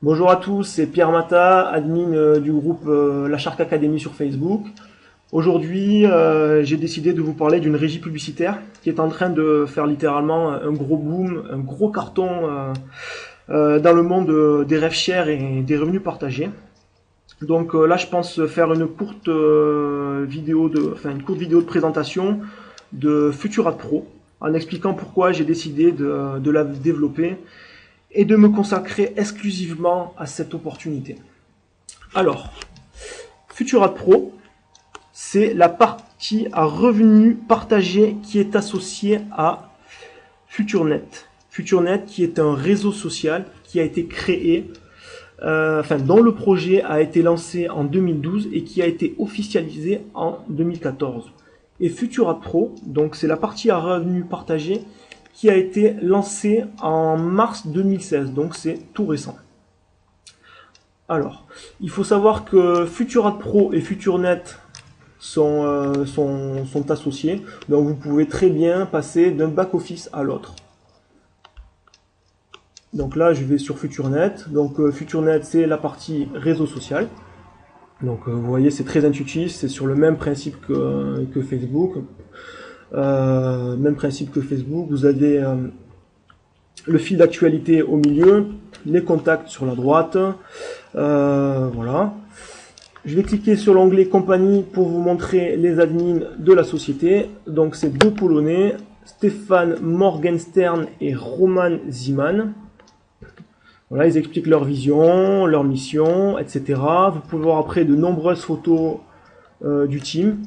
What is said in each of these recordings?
Bonjour à tous, c'est Pierre Mata, admin du groupe La Shark Academy sur Facebook. Aujourd'hui, j'ai décidé de vous parler d'une régie publicitaire qui est en train de faire littéralement un gros boom, un gros carton dans le monde des rêves chers et des revenus partagés. Donc là, je pense faire une courte vidéo de présentation de Futurat Pro en expliquant pourquoi j'ai décidé de la développer et de me consacrer exclusivement à cette opportunité. Alors, Futurat Pro, c'est la partie à revenus partagés qui est associée à FutureNet. FutureNet qui est un réseau social qui a été créé, dont le projet a été lancé en 2012 et qui a été officialisé en 2014. Et Futurat Pro, donc c'est la partie à revenus partagés qui a été lancée en mars 2016, donc c'est tout récent. Alors, il faut savoir que Futurat Pro et FutureNet sont associés, donc vous pouvez très bien passer d'un back-office à l'autre. Donc là, je vais sur FutureNet. Donc FutureNet, c'est la partie réseau social. Donc vous voyez, c'est très intuitif, c'est sur le même principe que Facebook. Même principe que Facebook, vous avez le fil d'actualité au milieu, les contacts sur la droite, voilà. Je vais cliquer sur l'onglet compagnie pour vous montrer les admins de la société. Donc c'est deux Polonais, Stefan Morgenstern et Roman Ziman. Voilà, ils expliquent leur vision, leur mission, etc. Vous pouvez voir après de nombreuses photos du team,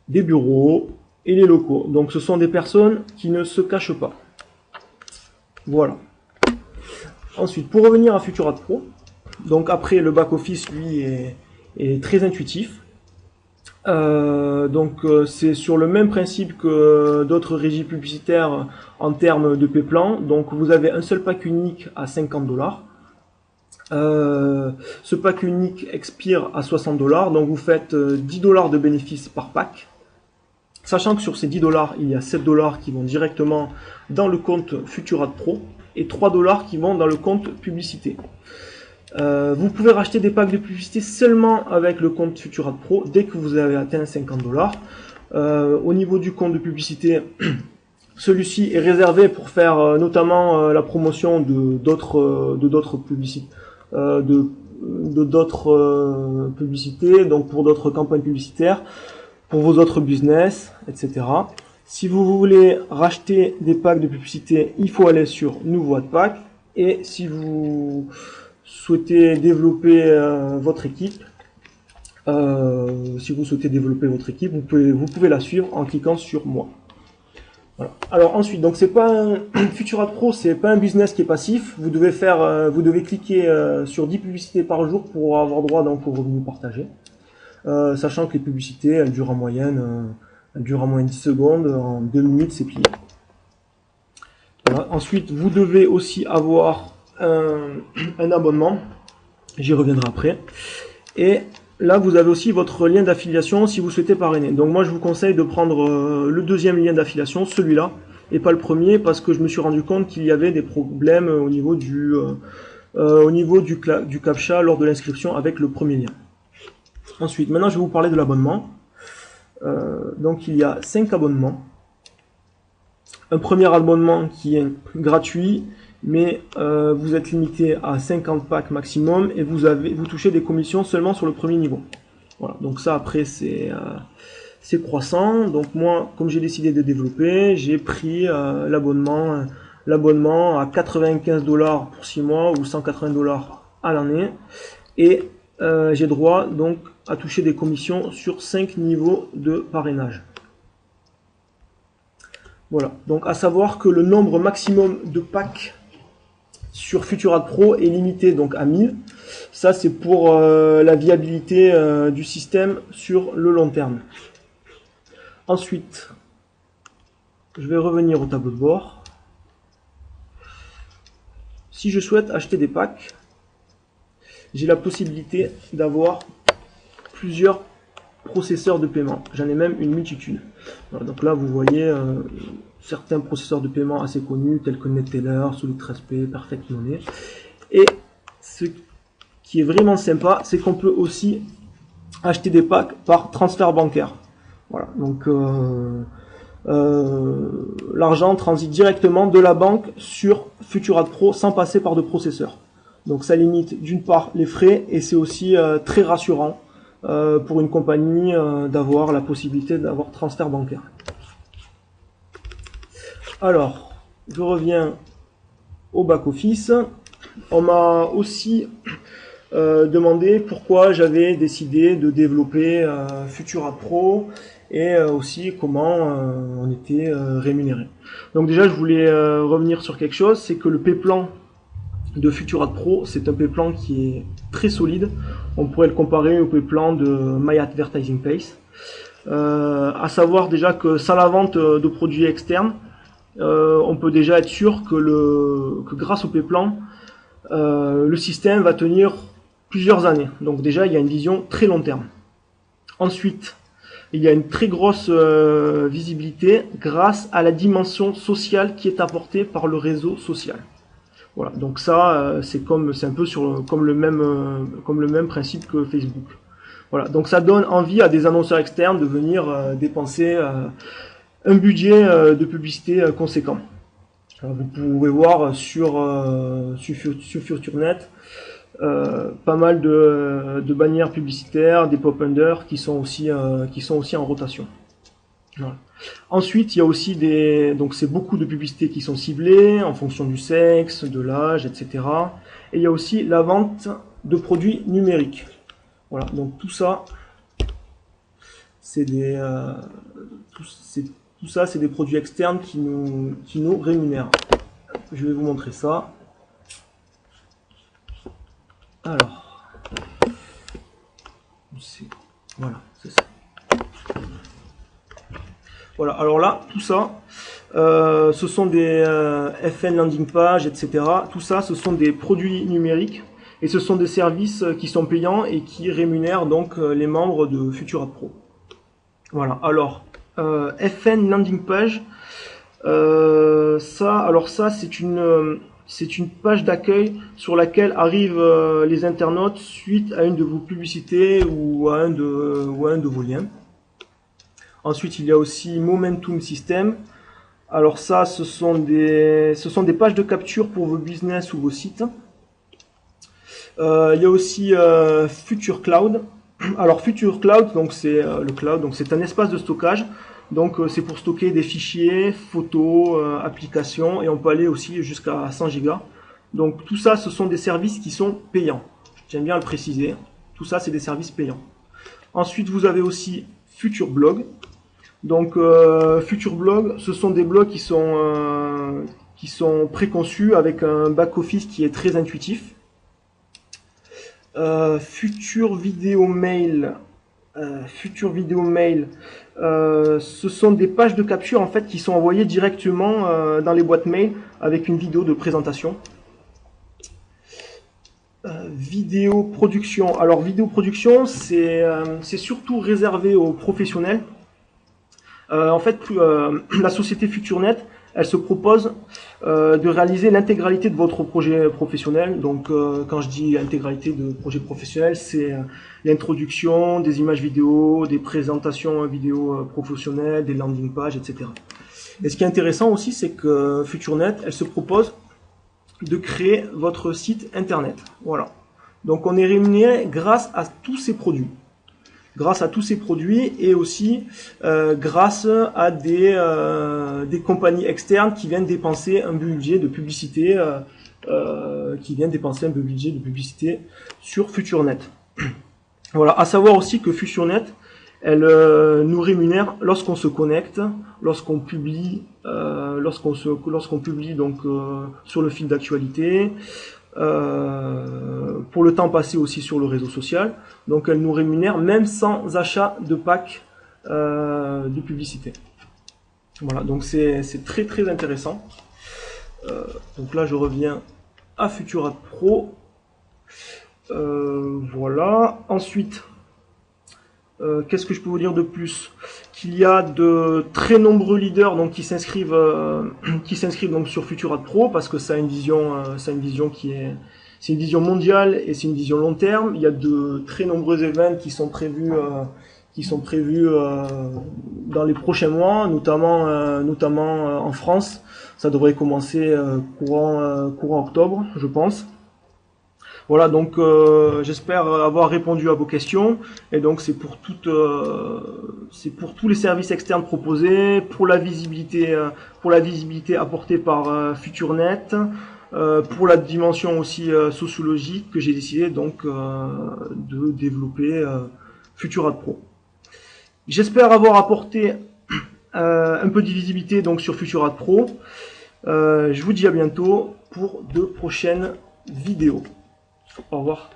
des bureaux et les locaux. Donc ce sont des personnes qui ne se cachent pas. Voilà. Ensuite, pour revenir à Futurat Pro, donc après le back-office, lui, est très intuitif. C'est sur le même principe que d'autres régies publicitaires en termes de P-plan. Donc vous avez un seul pack unique à 50 $. Ce pack unique expire à 60 $, donc vous faites 10 $ de bénéfices par pack. Sachant que sur ces 10 $, il y a 7 $ qui vont directement dans le compte Futurat Pro et 3 $ qui vont dans le compte publicité. Vous pouvez racheter des packs de publicité seulement avec le compte Futurat Pro dès que vous avez atteint 50 $. Au niveau du compte de publicité, celui-ci est réservé pour faire notamment la promotion de d'autres publicités, donc pour d'autres campagnes publicitaires, pour vos autres business, etc. Si vous voulez racheter des packs de publicité, il faut aller sur Nouveau ad pack. Et si vous souhaitez développer votre équipe, vous pouvez la suivre en cliquant sur Moi. Voilà. Alors ensuite, donc c'est pas Futurat Pro, c'est pas un business qui est passif. Vous devez cliquer sur 10 publicités par jour pour avoir droit donc aux revenus partagés. Sachant que les publicités, elles durent en moyenne 10 secondes, en 2 minutes c'est plié. Voilà. Ensuite, vous devez aussi avoir un abonnement, j'y reviendrai après. Et là, vous avez aussi votre lien d'affiliation si vous souhaitez parrainer. Donc moi, je vous conseille de prendre le deuxième lien d'affiliation, celui-là, et pas le premier, parce que je me suis rendu compte qu'il y avait des problèmes au niveau du CAPTCHA lors de l'inscription avec le premier lien. Ensuite, maintenant, je vais vous parler de l'abonnement. Donc, il y a 5 abonnements. Un premier abonnement qui est gratuit, mais vous êtes limité à 50 packs maximum et vous touchez des commissions seulement sur le premier niveau. Voilà, donc ça après c'est croissant. Donc moi, comme j'ai décidé de développer, j'ai pris l'abonnement à 95 $ pour 6 mois ou 180 $ à l'année, et j'ai droit donc à toucher des commissions sur 5 niveaux de parrainage. Voilà, donc à savoir que le nombre maximum de packs sur Futurat Pro est limité donc à 1000. Ça c'est pour la viabilité du système sur le long terme. Ensuite, je vais revenir au tableau de bord. Si je souhaite acheter des packs, j'ai la possibilité d'avoir plusieurs processeurs de paiement. J'en ai même une multitude. Voilà, donc là, vous voyez certains processeurs de paiement assez connus, tels que NetTeller, Solid13P, Perfect Money. Et ce qui est vraiment sympa, c'est qu'on peut aussi acheter des packs par transfert bancaire. Voilà, donc l'argent transite directement de la banque sur Futura Pro sans passer par de processeur. Donc ça limite d'une part les frais et c'est aussi très rassurant pour une compagnie d'avoir la possibilité d'avoir transfert bancaire. Alors, je reviens au back-office. On m'a aussi demandé pourquoi j'avais décidé de développer Futura Pro et aussi comment on était rémunéré. Donc déjà, je voulais revenir sur quelque chose, c'est que le P-plan de Futura Pro, c'est un P-plan qui est très solide. On pourrait le comparer au P-plan de My Advertising Place. À savoir déjà que sans la vente de produits externes, on peut déjà être sûr que grâce au P-plan, le système va tenir plusieurs années. Donc déjà, il y a une vision très long terme. Ensuite, il y a une très grosse visibilité grâce à la dimension sociale qui est apportée par le réseau social. Voilà, donc ça, c'est un peu comme le même principe que Facebook. Voilà, donc ça donne envie à des annonceurs externes de venir dépenser un budget de publicité conséquent. Alors, vous pouvez voir sur Futurnet pas mal de bannières publicitaires, des pop-under qui sont aussi en rotation. Voilà. Ensuite, il y a aussi donc c'est beaucoup de publicités qui sont ciblées en fonction du sexe, de l'âge, etc. Et il y a aussi la vente de produits numériques. Voilà, donc tout ça, c'est des produits externes qui nous rémunèrent. Je vais vous montrer ça. Alors, voilà, c'est ça. Voilà, alors là, tout ça, ce sont des FN landing page, etc. Tout ça, ce sont des produits numériques et ce sont des services qui sont payants et qui rémunèrent donc les membres de Futura Pro. Voilà, alors, FN landing page, ça c'est une page d'accueil sur laquelle arrivent les internautes suite à une de vos publicités ou à un de vos liens. Ensuite, il y a aussi Momentum System. Alors ça, ce sont des pages de capture pour vos business ou vos sites. Il y a aussi Future Cloud. Alors Future Cloud, donc c'est le cloud, donc c'est un espace de stockage. Donc c'est pour stocker des fichiers, photos, applications, et on peut aller aussi jusqu'à 100 Go. Donc tout ça, ce sont des services qui sont payants. Je tiens bien à le préciser. Tout ça, c'est des services payants. Ensuite, vous avez aussi Future Blog. Donc Future Blog, ce sont des blogs qui sont préconçus avec un back-office qui est très intuitif. Future Video Mail, ce sont des pages de capture en fait qui sont envoyées directement dans les boîtes mail avec une vidéo de présentation. Vidéo production. Alors vidéo production, c'est surtout réservé aux professionnels. En fait, la société Futurnet, elle se propose de réaliser l'intégralité de votre projet professionnel. Donc, quand je dis l'intégralité de projet professionnel, c'est l'introduction, des images vidéo, des présentations vidéo professionnelles, des landing pages, etc. Et ce qui est intéressant aussi, c'est que Futurnet, elle se propose de créer votre site internet. Voilà. Donc, on est rémunéré grâce à tous ces produits. Grâce à tous ces produits et aussi grâce à des compagnies externes qui viennent dépenser un budget de publicité, sur Futurnet. Voilà, à savoir aussi que Futurnet, elle nous rémunère lorsqu'on se connecte, lorsqu'on publie, lorsqu'on publie donc sur le fil d'actualité. Pour le temps passé aussi sur le réseau social. Donc elle nous rémunère même sans achat de pack de publicité. Voilà, donc c'est très très intéressant. Donc là je reviens à Futura Pro. Voilà. Ensuite, qu'est-ce que je peux vous dire de plus? Qu'il y a de très nombreux leaders donc qui s'inscrivent donc sur Futura Pro parce que ça a une vision qui est C'est une vision mondiale et c'est une vision long terme. Il y a de très nombreux événements qui sont prévus dans les prochains mois, notamment en France. Ça devrait commencer courant octobre, je pense. Voilà, donc j'espère avoir répondu à vos questions. Et donc c'est pour tous les services externes proposés, pour la visibilité apportée par FutureNet, pour la dimension aussi sociologique que j'ai décidé donc de développer FutureAd Pro. J'espère avoir apporté un peu de visibilité donc sur FutureAd Pro. Je vous dis à bientôt pour de prochaines vidéos. Au revoir.